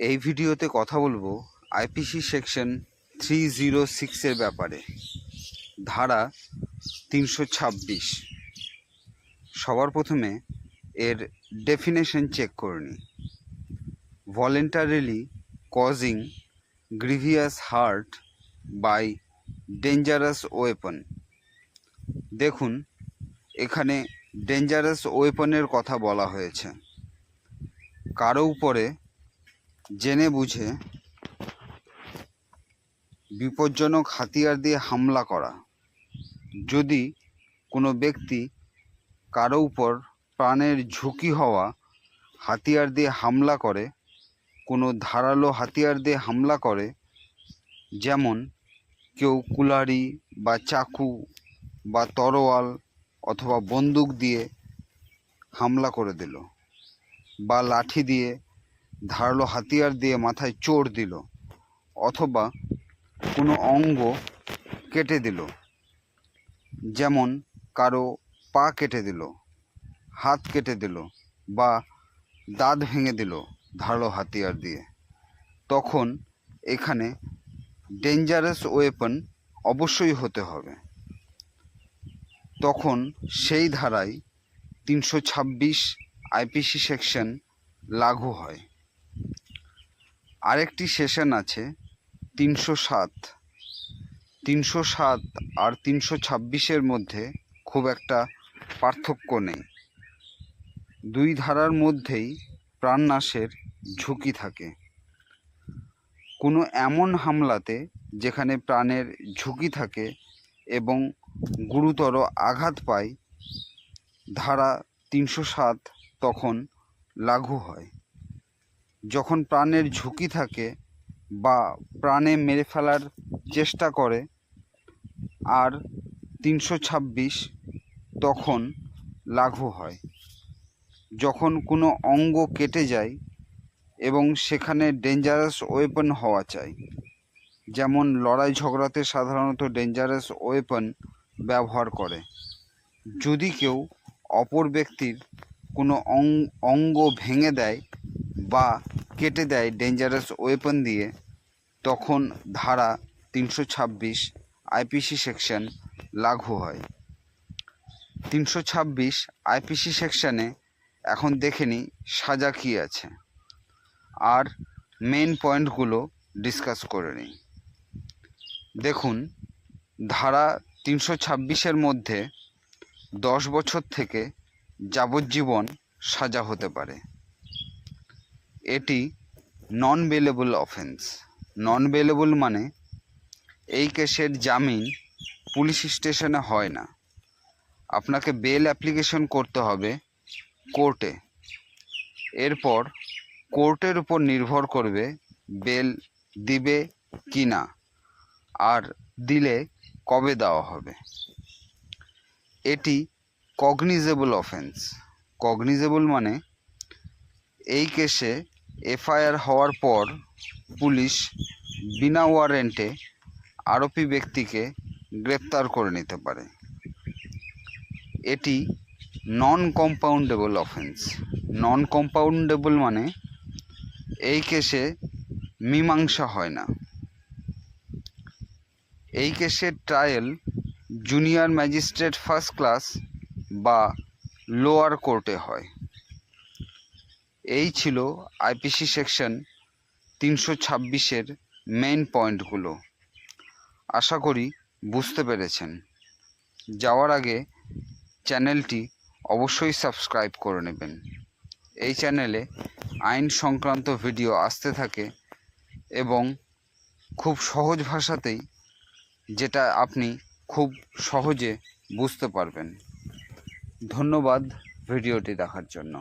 এই ভিডিওতে কথা বলবো আইপিসি সেকশন 306 এর ব্যাপারে। ধারা 326। সবার প্রথমে এর ডেফিনেশন চেক করে নিই। Voluntarily causing grievous hurt by dangerous weapon. দেখুন, এখানে ডেঞ্জারাস ওয়েপনের কথা বলা হয়েছে। কারো উপরে জেনে বুঝে বিপজ্জনক হাতিয়ার দিয়ে হামলা করা। যদি কোনো ব্যক্তি কারো উপর প্রাণের ঝুঁকি হওয়া হাতিয়ার দিয়ে হামলা করে, কোনো ধারালো হাতিয়ার দিয়ে হামলা করে, যেমন কেউ কুলারি বা চাকু বা তরোয়াল অথবা বন্দুক দিয়ে হামলা করে দিল, বা লাঠি দিয়ে ধারালো হাতিয়ার দিয়ে মাথায় চোট দিল, অথবা কোনো অঙ্গ কেটে দিল, যেমন কারো পা কেটে দিল, হাত কেটে দিল, বা দাঁত ভেঙে দিল ধারালো হাতিয়ার দিয়ে, তখন এখানে ডেঞ্জারাস ওয়েপন অবশ্যই হতে হবে। তখন সেই ধারায় 326 আইপিসি সেকশন লাগু হয়। আরেকটি সেকশন আছে 307। 307 আর 326-এর মধ্যে খুব একটা পার্থক্য নেই। দুই ধারার মধ্যেই প্রাণনাশের ঝুঁকি থাকে। কোনো এমন হামলাতে যেখানে প্রাণের ঝুঁকি থাকে এবং গুরুতর আঘাত পায়, ধারা 307 তখন লাগু হয়। যখন প্রাণের ঝুঁকি থাকে বা প্রাণে মেরে ফেলার চেষ্টা করে, আর 326 তখন লাগু হয় যখন কোনো অঙ্গ কেটে যায় এবং সেখানে ডেঞ্জারাস ওয়েপন হওয়া চাই। যেমন লড়াই ঝগড়াতে সাধারণত ডেঞ্জারাস ওয়েপন ব্যবহার করে। যদি কেউ অপর ব্যক্তির কোনো অঙ্গ ভেঙে দেয় বা কেটে দেয় ডেঞ্জারাস ওয়েপন দিয়ে, তখন ধারা 326 আইপিসি সেকশন লাগু হয়। 326 আইপিসি সেকশনে এখন দেখে নিই সাজা কী আছে, আর মেন পয়েন্টগুলো ডিসকাস করে নিই। দেখুন, ধারা 326-এর মধ্যে 10 বছর থেকে যাবজ্জীবন সাজা হতে পারে। এটি নন বেলেবল অফেন্স। নন বেলেবল মানে এই কেসের জামিন পুলিশ স্টেশনে হয় না। আপনাকে বেল অ্যাপ্লিকেশন করতে হবে কোর্টে। এরপর কোর্টের উপর নির্ভর করবে বেল দিবে কি না, আর দিলে কবে দেওয়া হবে। এটি কগনিজেবল অফেন্স। কগনিজেবল মানে এই কেসে এফআইআর হওয়ার পর পুলিশ বিনা ওয়ারেন্টে আরোপি ব্যক্তিকে গ্রেপ্তার করে নিতে পারে। এটি নন কম্পাউন্ডেবল অফেন্স। নন কম্পাউন্ডেবল মানে এই কেসে মীমাংসা হয় না। এই কেসের trial junior magistrate first class বা লোয়ার কোর্টে হয়। এই ছিল আইপিসি সেকশন 326-এর মেইন পয়েন্টগুলো। আশা করি বুঝতে পেরেছেন। যাওয়ার আগে চ্যানেলটি অবশ্যই সাবস্ক্রাইব করে নেবেন। এই চ্যানেলে আইন সংক্রান্ত ভিডিও আসতে থাকে এবং খুব সহজ ভাষাতেই, যেটা আপনি খুব সহজে বুঝতে পারবেন। ধন্যবাদ ভিডিওটি দেখার জন্য।